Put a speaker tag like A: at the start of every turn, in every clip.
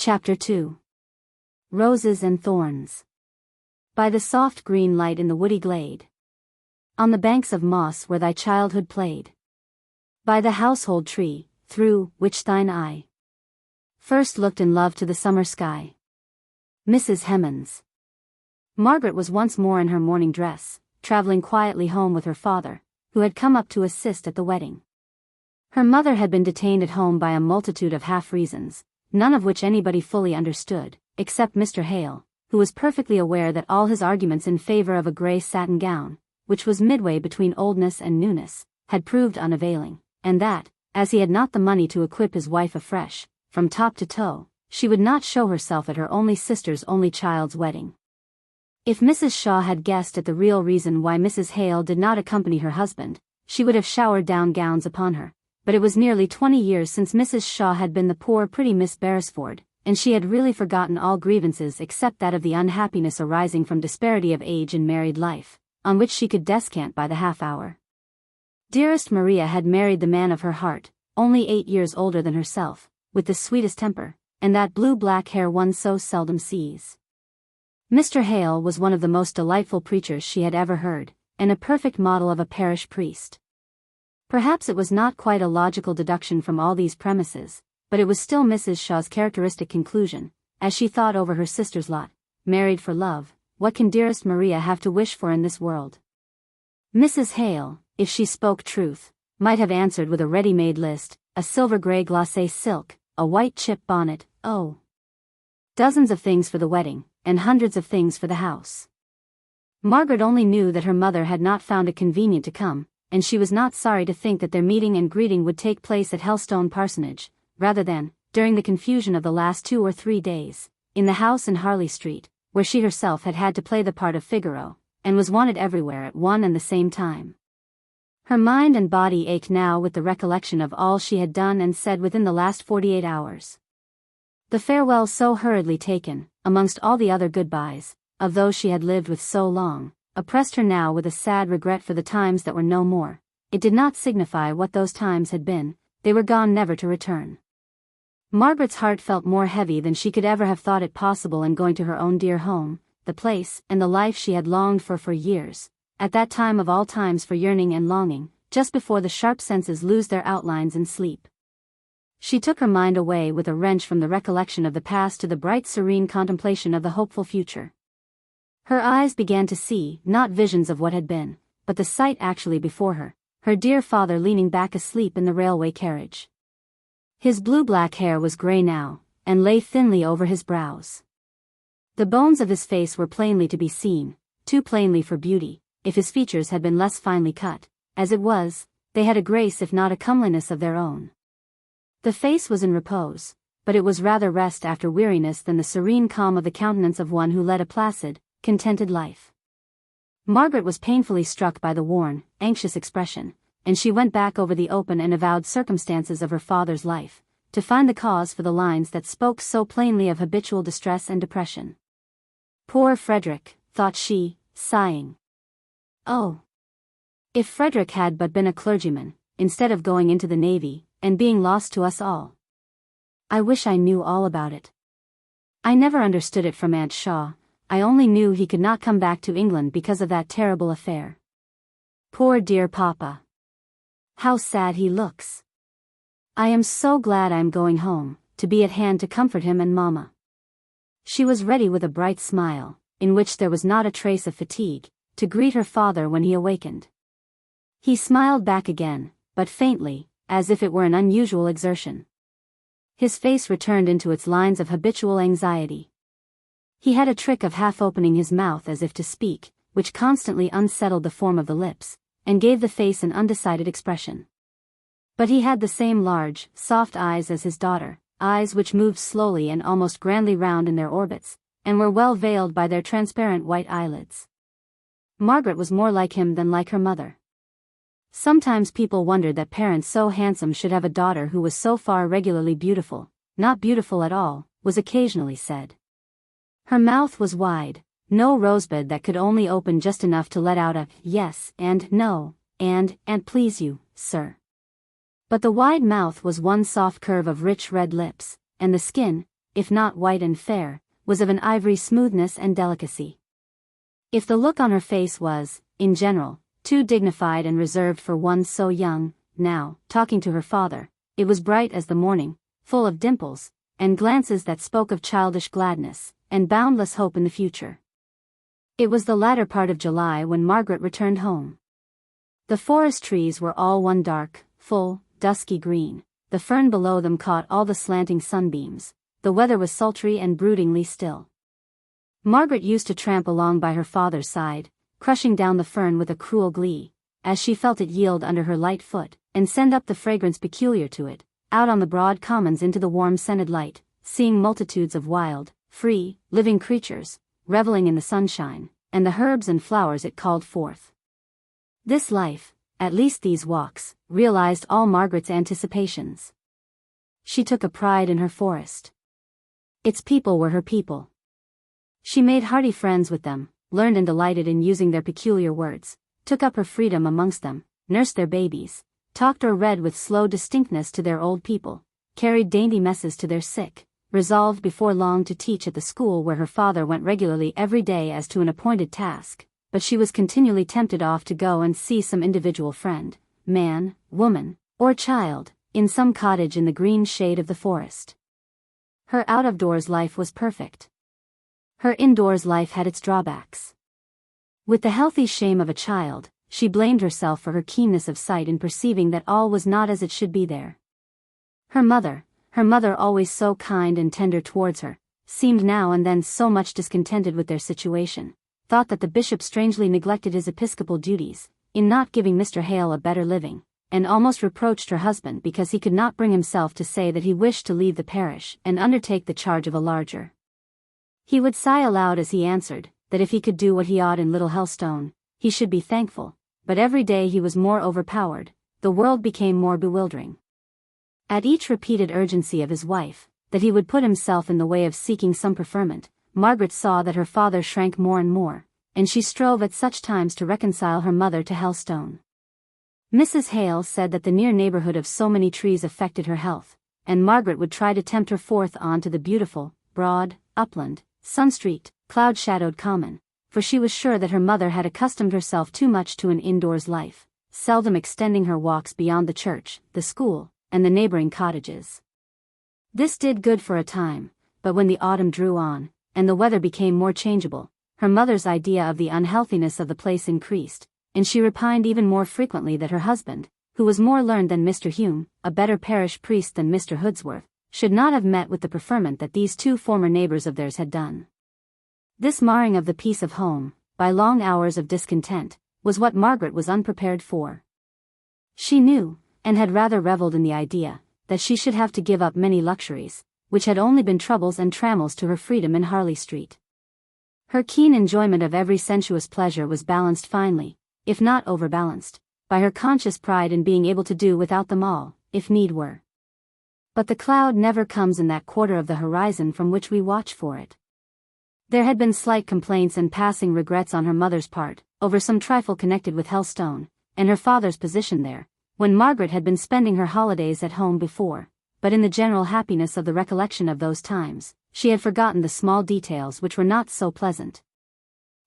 A: Chapter 2. Roses and Thorns. By the soft green light in the woody glade, on the banks of moss where thy childhood played, by the household tree, through which thine eye first looked in love to the summer sky. Mrs. Hemans. Margaret was once more in her morning dress, traveling quietly home with her father, who had come up to assist at the wedding. Her mother had been detained at home by a multitude of half-reasons, none of which anybody fully understood, except Mr. Hale, who was perfectly aware that all his arguments in favor of a grey satin gown, which was midway between oldness and newness, had proved unavailing, and that, as he had not the money to equip his wife afresh, from top to toe, she would not show herself at her only sister's only child's wedding. If Mrs. Shaw had guessed at the real reason why Mrs. Hale did not accompany her husband, she would have showered down gowns upon her. But it was nearly 20 years since Mrs. Shaw had been the poor pretty Miss Beresford, and she had really forgotten all grievances except that of the unhappiness arising from disparity of age in married life, on which she could descant by the half-hour. Dearest Maria had married the man of her heart, only 8 years older than herself, with the sweetest temper, and that blue-black hair one so seldom sees. Mr. Hale was one of the most delightful preachers she had ever heard, and a perfect model of a parish priest. Perhaps it was not quite a logical deduction from all these premises, but it was still Mrs. Shaw's characteristic conclusion, as she thought over her sister's lot. Married for love, what can dearest Maria have to wish for in this world? Mrs. Hale, if she spoke truth, might have answered with a ready-made list: a silver grey glacé silk, a white chip bonnet, oh, dozens of things for the wedding, and hundreds of things for the house. Margaret only knew that her mother had not found it convenient to come, and she was not sorry to think that their meeting and greeting would take place at Helstone parsonage, rather than, during the confusion of the last 2 or 3 days, in the house in Harley Street, where she herself had had to play the part of Figaro, and was wanted everywhere at one and the same time. Her mind and body ached now with the recollection of all she had done and said within the last 48 hours. The farewell so hurriedly taken, amongst all the other goodbyes, of those she had lived with so long, oppressed her now with a sad regret for the times that were no more. It did not signify what those times had been, they were gone never to return. Margaret's heart felt more heavy than she could ever have thought it possible in going to her own dear home, the place and the life she had longed for years, at that time of all times for yearning and longing, just before the sharp senses lose their outlines in sleep. She took her mind away with a wrench from the recollection of the past to the bright serene contemplation of the hopeful future. Her eyes began to see, not visions of what had been, but the sight actually before her dear father leaning back asleep in the railway carriage. His blue-black hair was grey now, and lay thinly over his brows. The bones of his face were plainly to be seen, too plainly for beauty, if his features had been less finely cut. As it was, they had a grace if not a comeliness of their own. The face was in repose, but it was rather rest after weariness than the serene calm of the countenance of one who led a placid, contented life. Margaret was painfully struck by the worn, anxious expression, and she went back over the open and avowed circumstances of her father's life, to find the cause for the lines that spoke so plainly of habitual distress and depression. Poor Frederick, thought she, sighing. Oh! If Frederick had but been a clergyman, instead of going into the Navy, and being lost to us all. I wish I knew all about it. I never understood it from Aunt Shaw. I only knew he could not come back to England because of that terrible affair. Poor dear papa. How sad he looks. I am so glad I am going home, to be at hand to comfort him and mamma. She was ready with a bright smile, in which there was not a trace of fatigue, to greet her father when he awakened. He smiled back again, but faintly, as if it were an unusual exertion. His face returned into its lines of habitual anxiety. He had a trick of half-opening his mouth as if to speak, which constantly unsettled the form of the lips, and gave the face an undecided expression. But he had the same large, soft eyes as his daughter, eyes which moved slowly and almost grandly round in their orbits, and were well veiled by their transparent white eyelids. Margaret was more like him than like her mother. Sometimes people wondered that parents so handsome should have a daughter who was so far regularly beautiful. Not beautiful at all, was occasionally said. Her mouth was wide, no rosebud that could only open just enough to let out a yes and no, and please you, sir. But the wide mouth was one soft curve of rich red lips, and the skin, if not white and fair, was of an ivory smoothness and delicacy. If the look on her face was, in general, too dignified and reserved for one so young, now, talking to her father, it was bright as the morning, full of dimples, and glances that spoke of childish gladness, and boundless hope in the future. It was the latter part of July when Margaret returned home. The forest trees were all one dark, full, dusky green, the fern below them caught all the slanting sunbeams, the weather was sultry and broodingly still. Margaret used to tramp along by her father's side, crushing down the fern with a cruel glee, as she felt it yield under her light foot, and send up the fragrance peculiar to it, out on the broad commons into the warm scented light, seeing multitudes of wild, free, living creatures, reveling in the sunshine, and the herbs and flowers it called forth. This life, at least these walks, realized all Margaret's anticipations. She took a pride in her forest. Its people were her people. She made hearty friends with them, learned and delighted in using their peculiar words, took up her freedom amongst them, nursed their babies, talked or read with slow distinctness to their old people, carried dainty messes to their sick, resolved before long to teach at the school where her father went regularly every day as to an appointed task, but she was continually tempted off to go and see some individual friend, man, woman, or child, in some cottage in the green shade of the forest. Her out-of-doors life was perfect. Her indoors life had its drawbacks. With the healthy shame of a child, she blamed herself for her keenness of sight in perceiving that all was not as it should be there. Her mother, always so kind and tender towards her, seemed now and then so much discontented with their situation, thought that the bishop strangely neglected his episcopal duties, in not giving Mr. Hale a better living, and almost reproached her husband because he could not bring himself to say that he wished to leave the parish and undertake the charge of a larger. He would sigh aloud as he answered, that if he could do what he ought in little Helstone, he should be thankful, but every day he was more overpowered, the world became more bewildering. At each repeated urgency of his wife, that he would put himself in the way of seeking some preferment, Margaret saw that her father shrank more and more, and she strove at such times to reconcile her mother to Helstone. Mrs. Hale said that the near neighborhood of so many trees affected her health, and Margaret would try to tempt her forth on to the beautiful, broad, upland, sun-streaked, cloud-shadowed common, for she was sure that her mother had accustomed herself too much to an indoors life, seldom extending her walks beyond the church, the school, and the neighboring cottages. This did good for a time, but when the autumn drew on, and the weather became more changeable, her mother's idea of the unhealthiness of the place increased, and she repined even more frequently that her husband, who was more learned than Mr. Hume, a better parish priest than Mr. Hoodsworth, should not have met with the preferment that these two former neighbors of theirs had done. This marring of the peace of home, by long hours of discontent, was what Margaret was unprepared for. She knew, and had rather revelled in the idea, that she should have to give up many luxuries, which had only been troubles and trammels to her freedom in Harley Street. Her keen enjoyment of every sensuous pleasure was balanced finely, if not overbalanced, by her conscious pride in being able to do without them all, if need were. But the cloud never comes in that quarter of the horizon from which we watch for it. There had been slight complaints and passing regrets on her mother's part, over some trifle connected with Helstone, and her father's position there, when Margaret had been spending her holidays at home before, but in the general happiness of the recollection of those times, she had forgotten the small details which were not so pleasant.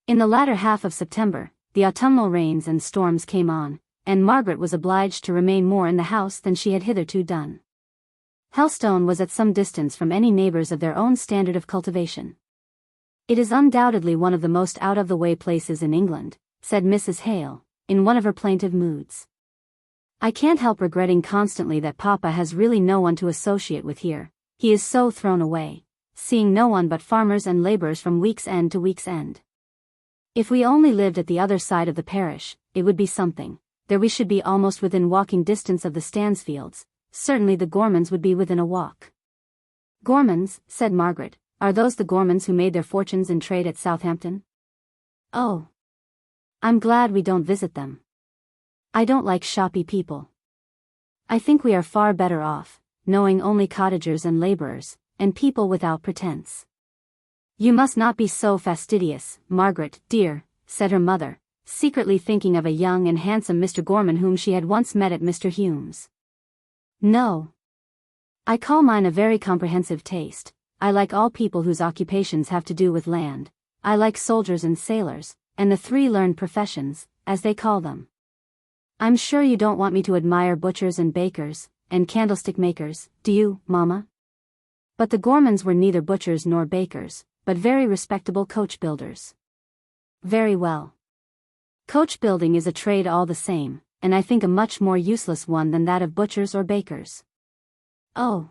A: In the latter half of September, the autumnal rains and storms came on, and Margaret was obliged to remain more in the house than she had hitherto done. Helstone was at some distance from any neighbors of their own standard of cultivation. "It is undoubtedly one of the most out-of-the-way places in England," said Mrs. Hale, in one of her plaintive moods. "I can't help regretting constantly that Papa has really no one to associate with here. He is so thrown away, seeing no one but farmers and labourers from week's end to week's end. If we only lived at the other side of the parish, it would be something. There we should be almost within walking distance of the Stansfields, certainly the Gormans would be within a walk." "Gormans," said Margaret, "are those the Gormans who made their fortunes in trade at Southampton?" "Oh. I'm glad we don't visit them. I don't like shoppy people. I think we are far better off, knowing only cottagers and labourers, and people without pretence." "You must not be so fastidious, Margaret, dear," said her mother, secretly thinking of a young and handsome Mr. Gorman whom she had once met at Mr. Hume's. "No. I call mine a very comprehensive taste, I like all people whose occupations have to do with land. I like soldiers and sailors, and the 3 learned professions, as they call them. I'm sure you don't want me to admire butchers and bakers, and candlestick makers, do you, Mama? But the Gormans were neither butchers nor bakers, but very respectable coach builders. Very well. Coach building is a trade all the same, and I think a much more useless one than that of butchers or bakers. Oh!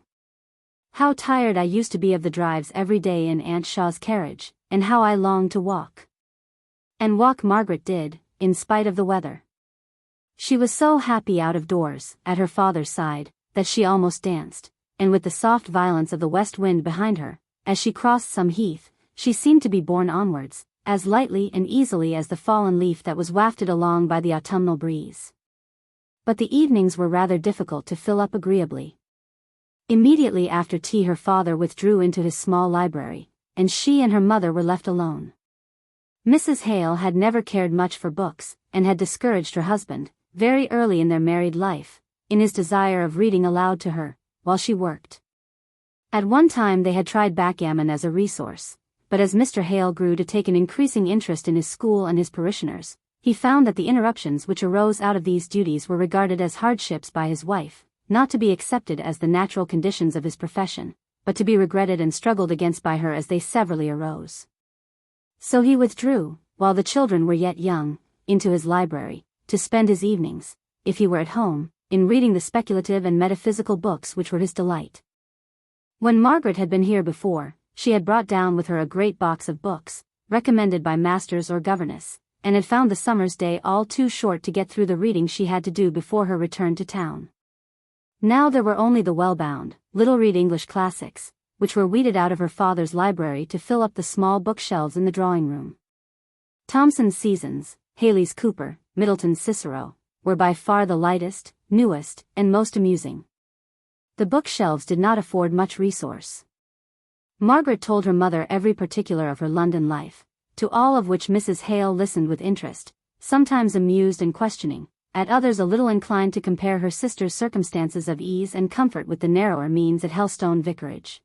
A: How tired I used to be of the drives every day in Aunt Shaw's carriage, and how I longed to walk. And walk Margaret did, in spite of the weather. She was so happy out of doors, at her father's side, that she almost danced, and with the soft violence of the west wind behind her, as she crossed some heath, she seemed to be borne onwards, as lightly and easily as the fallen leaf that was wafted along by the autumnal breeze. But the evenings were rather difficult to fill up agreeably. Immediately after tea her father withdrew into his small library, and she and her mother were left alone. Mrs. Hale had never cared much for books, and had discouraged her husband, very early in their married life, in his desire of reading aloud to her, while she worked. At one time they had tried backgammon as a resource, but as Mr. Hale grew to take an increasing interest in his school and his parishioners, he found that the interruptions which arose out of these duties were regarded as hardships by his wife, not to be accepted as the natural conditions of his profession, but to be regretted and struggled against by her as they severally arose. So he withdrew, while the children were yet young, into his library, to spend his evenings, if he were at home, in reading the speculative and metaphysical books which were his delight. When Margaret had been here before, she had brought down with her a great box of books, recommended by masters or governess, and had found the summer's day all too short to get through the reading she had to do before her return to town. Now there were only the well-bound, little-read English classics, which were weeded out of her father's library to fill up the small bookshelves in the drawing-room. Thomson's Seasons, Haley's Cooper, Middleton's Cicero, were by far the lightest, newest, and most amusing. The bookshelves did not afford much resource. Margaret told her mother every particular of her London life, to all of which Mrs. Hale listened with interest, sometimes amused and questioning, at others a little inclined to compare her sister's circumstances of ease and comfort with the narrower means at Helstone Vicarage.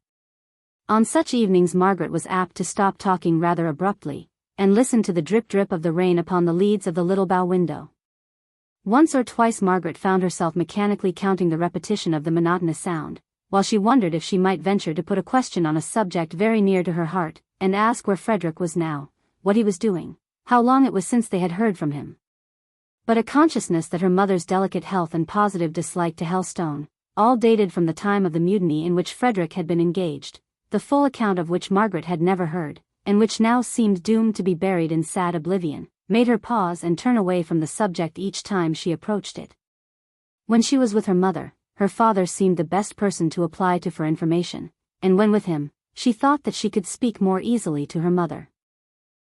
A: On such evenings Margaret was apt to stop talking rather abruptly, and listen to the drip-drip of the rain upon the leads of the little bow window. Once or twice Margaret found herself mechanically counting the repetition of the monotonous sound, while she wondered if she might venture to put a question on a subject very near to her heart, and ask where Frederick was now, what he was doing, how long it was since they had heard from him. But a consciousness that her mother's delicate health and positive dislike to Helstone, all dated from the time of the mutiny in which Frederick had been engaged, the full account of which Margaret had never heard, and which now seemed doomed to be buried in sad oblivion, made her pause and turn away from the subject each time she approached it. When she was with her mother, her father seemed the best person to apply to for information, and when with him, she thought that she could speak more easily to her mother.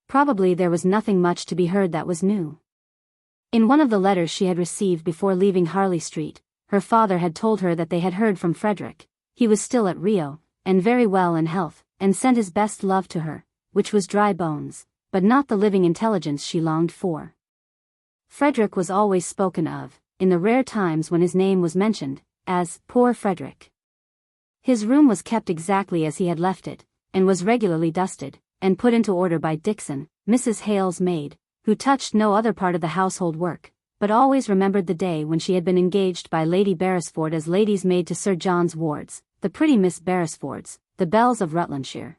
A: Probably there was nothing much to be heard that was new. In one of the letters she had received before leaving Harley Street, her father had told her that they had heard from Frederick. He was still at Rio, and very well in health, and sent his best love to her, which was dry bones, but not the living intelligence she longed for. Frederick was always spoken of, in the rare times when his name was mentioned, as poor Frederick. His room was kept exactly as he had left it, and was regularly dusted, and put into order by Dixon, Mrs. Hale's maid, who touched no other part of the household work, but always remembered the day when she had been engaged by Lady Beresford as lady's maid to Sir John's wards, the pretty Miss Beresfords, the belles of Rutlandshire.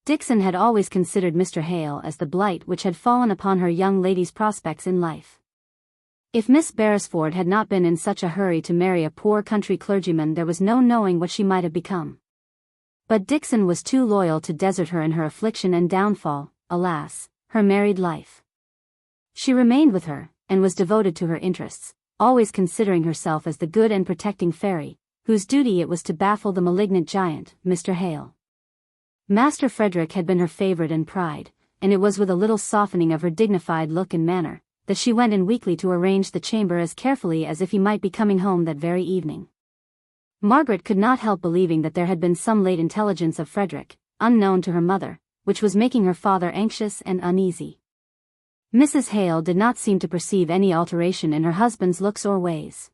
A: Dixon had always considered Mr. Hale as the blight which had fallen upon her young lady's prospects in life. If Miss Beresford had not been in such a hurry to marry a poor country clergyman, there was no knowing what she might have become. But Dixon was too loyal to desert her in her affliction and downfall, alas, her married life. She remained with her, and was devoted to her interests, always considering herself as the good and protecting fairy, whose duty it was to baffle the malignant giant, Mr. Hale. Master Frederick had been her favorite and pride, and it was with a little softening of her dignified look and manner, that she went in weekly to arrange the chamber as carefully as if he might be coming home that very evening. Margaret could not help believing that there had been some late intelligence of Frederick, unknown to her mother, which was making her father anxious and uneasy. Mrs. Hale did not seem to perceive any alteration in her husband's looks or ways.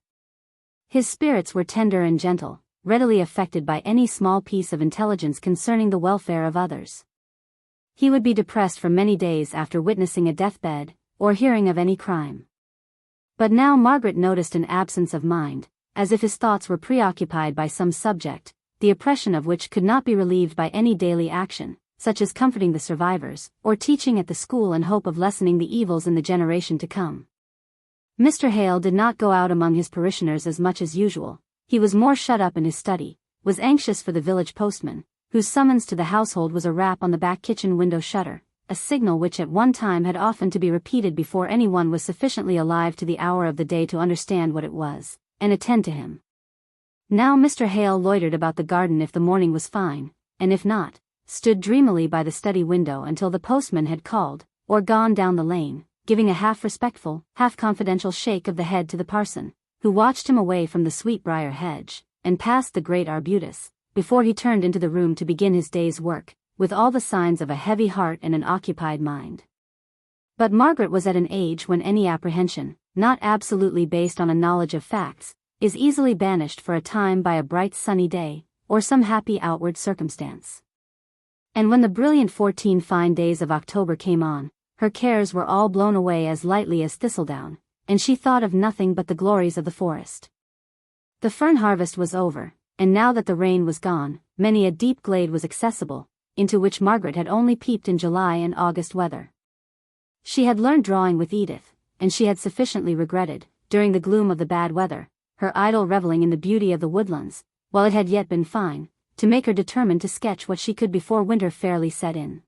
A: His spirits were tender and gentle, readily affected by any small piece of intelligence concerning the welfare of others. He would be depressed for many days after witnessing a deathbed, or hearing of any crime. But now Margaret noticed an absence of mind, as if his thoughts were preoccupied by some subject, the oppression of which could not be relieved by any daily action, such as comforting the survivors, or teaching at the school in hope of lessening the evils in the generation to come. Mr. Hale did not go out among his parishioners as much as usual. He was more shut up in his study, was anxious for the village postman, whose summons to the household was a rap on the back kitchen window shutter, a signal which at one time had often to be repeated before anyone was sufficiently alive to the hour of the day to understand what it was, and attend to him. Now Mr. Hale loitered about the garden if the morning was fine, and if not, stood dreamily by the study window until the postman had called, or gone down the lane, giving a half-respectful, half-confidential shake of the head to the parson, who watched him away from the sweetbriar hedge, and past the great arbutus, before he turned into the room to begin his day's work, with all the signs of a heavy heart and an occupied mind. But Margaret was at an age when any apprehension, not absolutely based on a knowledge of facts, is easily banished for a time by a bright sunny day, or some happy outward circumstance. And when the brilliant 14 fine days of October came on, her cares were all blown away as lightly as thistledown, and she thought of nothing but the glories of the forest. The fern harvest was over, and now that the rain was gone, many a deep glade was accessible, into which Margaret had only peeped in July and August weather. She had learned drawing with Edith, and she had sufficiently regretted, during the gloom of the bad weather, her idle reveling in the beauty of the woodlands, while it had yet been fine, to make her determined to sketch what she could before winter fairly set in.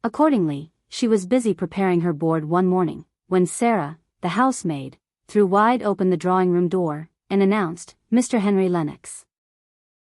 A: Accordingly, she was busy preparing her board one morning, when Sarah, the housemaid, threw wide open the drawing-room door, and announced, "Mr. Henry Lennox."